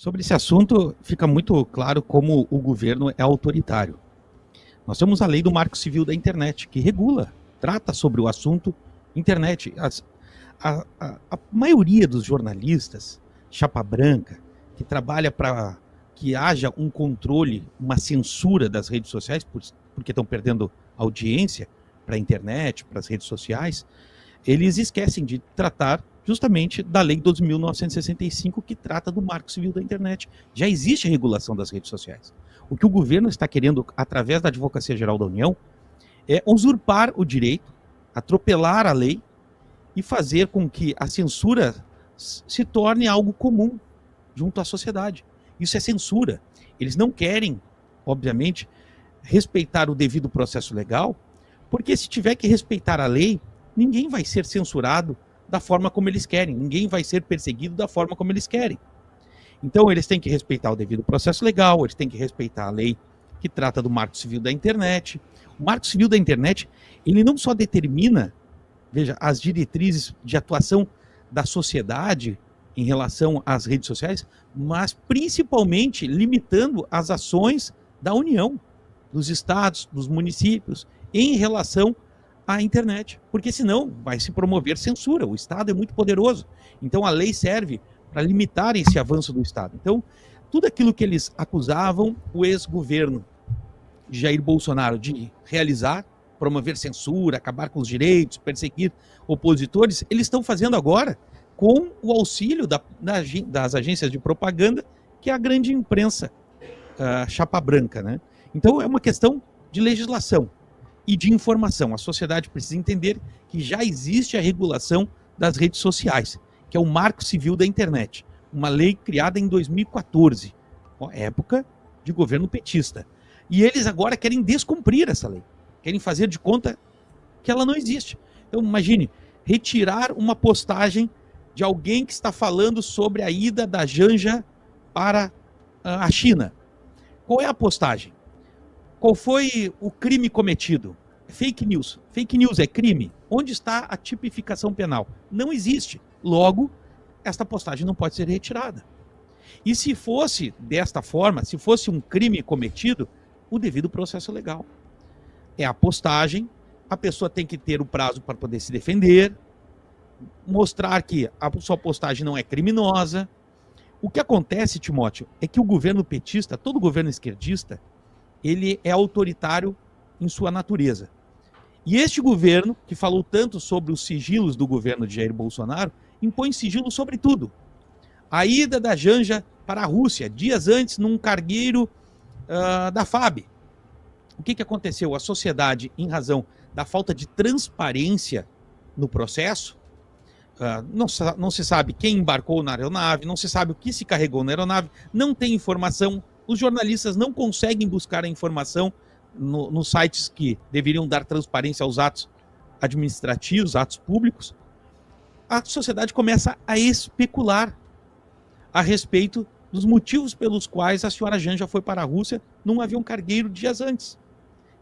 Sobre esse assunto, fica muito claro como o governo é autoritário. Nós temos a lei do Marco Civil da Internet, que regula, trata sobre o assunto internet. A maioria dos jornalistas, chapa branca, que trabalha para que haja um controle, uma censura das redes sociais, porque estão perdendo audiência para a internet, para as redes sociais, eles esquecem de tratar justamente da Lei 12.965, que trata do Marco Civil da Internet. Já existe a regulação das redes sociais. O que o governo está querendo, através da Advocacia Geral da União, é usurpar o direito, atropelar a lei e fazer com que a censura se torne algo comum junto à sociedade. Isso é censura. Eles não querem, obviamente, respeitar o devido processo legal, porque se tiver que respeitar a lei, ninguém vai ser censurado da forma como eles querem, ninguém vai ser perseguido da forma como eles querem. Então eles têm que respeitar o devido processo legal, eles têm que respeitar a lei que trata do Marco Civil da Internet. O Marco Civil da Internet, ele não só determina, veja, as diretrizes de atuação da sociedade em relação às redes sociais, mas principalmente limitando as ações da União, dos estados, dos municípios, em relação à internet, porque senão vai se promover censura. O Estado é muito poderoso, então a lei serve para limitar esse avanço do Estado. Então, tudo aquilo que eles acusavam o ex-governo de Jair Bolsonaro de realizar, promover censura, acabar com os direitos, perseguir opositores, eles estão fazendo agora com o auxílio das agências de propaganda, que é a grande imprensa chapa branca, né? Então é uma questão de legislação e de informação. A sociedade precisa entender que já existe a regulação das redes sociais, que é o Marco Civil da Internet, uma lei criada em 2014, época de governo petista. E eles agora querem descumprir essa lei, querem fazer de conta que ela não existe. Então imagine, retirar uma postagem de alguém que está falando sobre a ida da Janja para a China. Qual é a postagem? Qual foi o crime cometido? Fake news. Fake news é crime. Onde está a tipificação penal? Não existe. Logo, esta postagem não pode ser retirada. E se fosse desta forma, se fosse um crime cometido, o devido processo legal. É a postagem, a pessoa tem que ter o prazo para poder se defender, mostrar que a sua postagem não é criminosa. O que acontece, Timóteo, é que o governo petista, todo governo esquerdista, ele é autoritário em sua natureza. E este governo, que falou tanto sobre os sigilos do governo de Jair Bolsonaro, impõe sigilo sobre tudo. A ida da Janja para a Rússia, dias antes, num cargueiro da FAB. O que aconteceu? A sociedade, em razão da falta de transparência no processo, não se sabe quem embarcou na aeronave, não se sabe o que se carregou na aeronave, não tem informação. Os jornalistas não conseguem buscar a informação nos sites que deveriam dar transparência aos atos administrativos, atos públicos. A sociedade começa a especular a respeito dos motivos pelos quais a senhora Janja foi para a Rússia num avião cargueiro dias antes.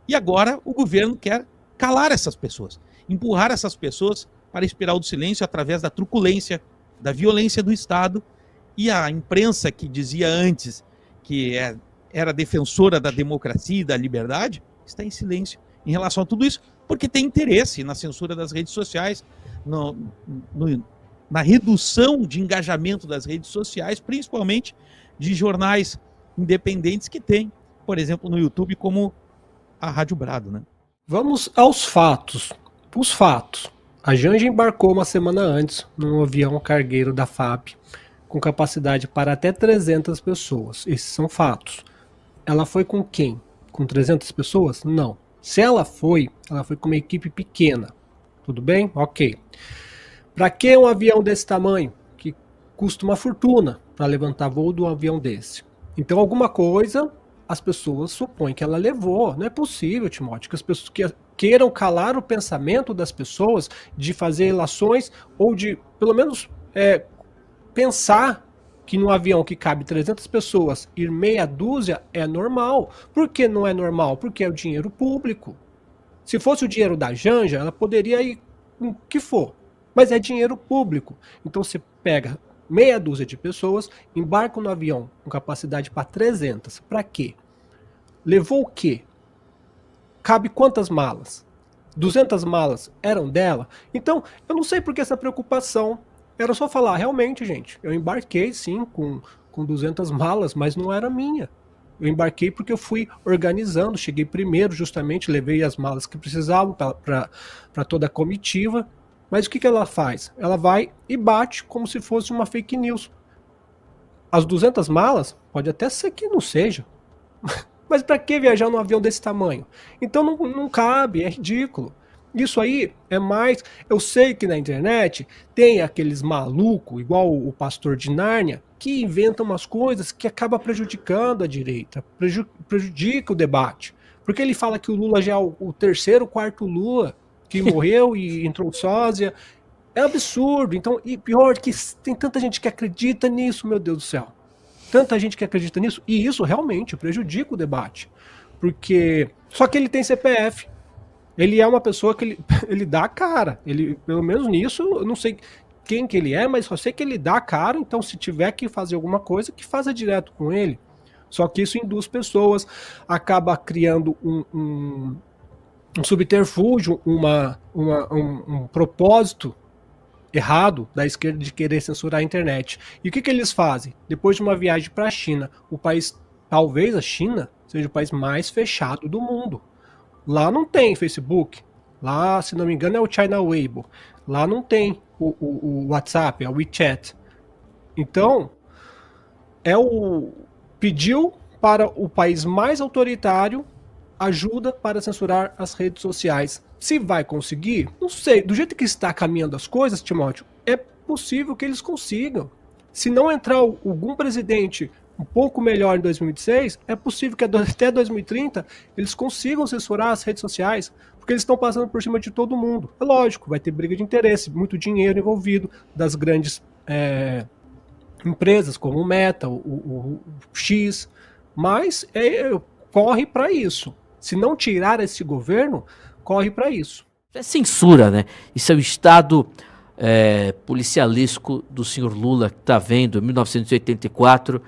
E agora o governo quer calar essas pessoas, empurrar essas pessoas para a espiral do silêncio através da truculência, da violência do Estado. E a imprensa, que dizia antes que era defensora da democracia e da liberdade, está em silêncio em relação a tudo isso, porque tem interesse na censura das redes sociais, na redução de engajamento das redes sociais, principalmente de jornais independentes que tem, por exemplo, no YouTube, como a Rádio Brado, né? Vamos aos fatos. Os fatos. A Janja embarcou uma semana antes num avião cargueiro da FAB, com capacidade para até 300 pessoas. Esses são fatos. Ela foi com quem? Com 300 pessoas? Não. Se ela foi com uma equipe pequena. Tudo bem? Ok. Para que um avião desse tamanho? Que custa uma fortuna para levantar voo de um avião desse. Então alguma coisa as pessoas supõem que ela levou. Não é possível, Timóteo, que as pessoas queiram calar o pensamento das pessoas de fazer relações ou de, pelo menos, pensar que num avião que cabe 300 pessoas ir meia dúzia é normal. Por que não é normal? Porque é o dinheiro público. Se fosse o dinheiro da Janja, ela poderia ir com o que for. Mas é dinheiro público. Então você pega meia dúzia de pessoas embarcam no avião com capacidade para 300. Para quê? Levou o quê? Cabe quantas malas? 200 malas eram dela? Então, eu não sei por que essa preocupação. Era só falar, realmente, gente, eu embarquei sim com 200 malas, mas não era minha. Eu embarquei porque eu fui organizando, cheguei primeiro justamente, levei as malas que precisavam para toda a comitiva. Mas o que ela faz? Ela vai e bate como se fosse uma fake news. As 200 malas, pode até ser que não seja. Mas para que viajar num avião desse tamanho? Então não cabe, é ridículo. Isso aí é mais... Eu sei que na internet tem aqueles malucos, igual o pastor de Nárnia, que inventam umas coisas que acabam prejudicando a direita, prejudica o debate. Porque ele fala que o Lula já é o terceiro, quarto Lula, que morreu e entrou sósia. É absurdo. Então, e pior que tem tanta gente que acredita nisso, meu Deus do céu. Tanta gente que acredita nisso, e isso realmente prejudica o debate. Porque só que ele tem CPF. Ele é uma pessoa que ele dá a cara. Ele, pelo menos nisso, eu não sei quem que ele é, mas só sei que ele dá a cara. Então, se tiver que fazer alguma coisa, que faça direto com ele. Só que isso induz pessoas, acaba criando um subterfúgio, um propósito errado da esquerda de querer censurar a internet. E o que eles fazem? Depois de uma viagem para a China, o país, talvez a China, seja o país mais fechado do mundo. Lá não tem Facebook. Lá, se não me engano, é o China Weibo. Lá não tem o WhatsApp, é o WeChat. Então, pediu para o país mais autoritário ajuda para censurar as redes sociais. Se vai conseguir, não sei. Do jeito que está caminhando as coisas, Timóteo, é possível que eles consigam. Se não entrar algum presidente um pouco melhor em 2026, é possível que até 2030 eles consigam censurar as redes sociais, porque eles estão passando por cima de todo mundo. É lógico, vai ter briga de interesse, muito dinheiro envolvido das grandes empresas como o Meta, o X, mas corre para isso. Se não tirar esse governo, corre para isso. É censura, né? Isso é o estado policialesco do senhor Lula, que está vendo, em 1984,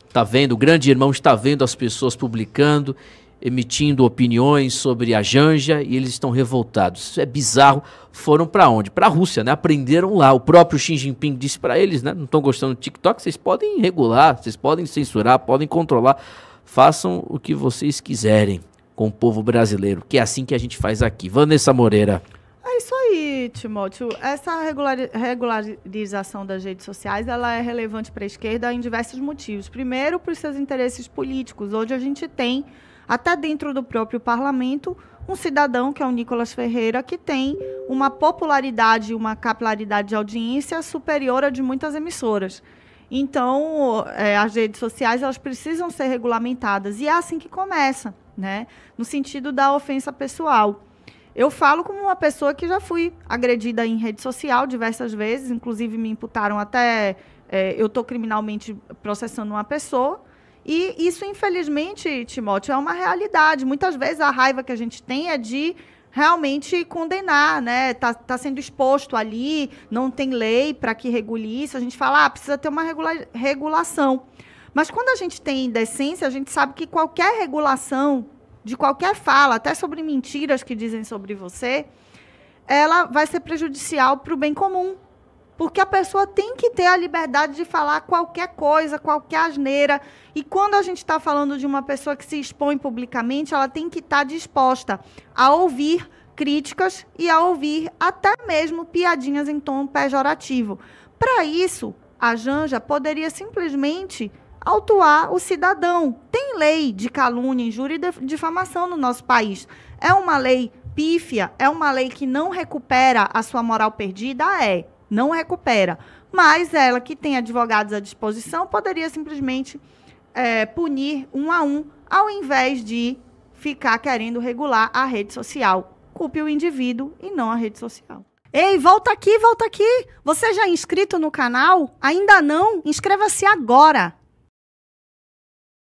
está vendo, o grande irmão está vendo as pessoas publicando, emitindo opiniões sobre a Janja, e eles estão revoltados. Isso é bizarro. Foram para onde? Para a Rússia, né? Aprenderam lá. O próprio Xi Jinping disse para eles, né? Não estão gostando do TikTok, vocês podem regular, vocês podem censurar, podem controlar, façam o que vocês quiserem com o povo brasileiro, que é assim que a gente faz aqui. Vanessa Moreira. É isso aí, Timóteo. Essa regularização das redes sociais, ela é relevante para a esquerda em diversos motivos. Primeiro, por seus interesses políticos. Hoje a gente tem, até dentro do próprio parlamento, um cidadão, que é o Nicolas Ferreira, que tem uma popularidade, uma capilaridade de audiência superior a de muitas emissoras. Então, as redes sociais, elas precisam ser regulamentadas. E é assim que começa, né? No sentido da ofensa pessoal. Eu falo como uma pessoa que já fui agredida em rede social diversas vezes, inclusive me imputaram até... eu estou criminalmente processando uma pessoa, e isso, infelizmente, Timóteo, é uma realidade. Muitas vezes a raiva que a gente tem é de realmente condenar, né? Tá sendo exposto ali, não tem lei para que regule isso, a gente fala, precisa ter uma regulação. Mas quando a gente tem decência, a gente sabe que qualquer regulação de qualquer fala, até sobre mentiras que dizem sobre você, ela vai ser prejudicial para o bem comum. Porque a pessoa tem que ter a liberdade de falar qualquer coisa, qualquer asneira. E quando a gente está falando de uma pessoa que se expõe publicamente, ela tem que estar disposta a ouvir críticas e a ouvir até mesmo piadinhas em tom pejorativo. Para isso, a Janja poderia simplesmente autuar o cidadão. Tem lei de calúnia, injúria e difamação no nosso país. É uma lei pífia? É uma lei que não recupera a sua moral perdida? Não recupera. Mas ela, que tem advogados à disposição, poderia simplesmente punir um a um, ao invés de ficar querendo regular a rede social. Culpe o indivíduo e não a rede social. Ei, volta aqui, volta aqui. Você já é inscrito no canal? Ainda não? Inscreva-se agora.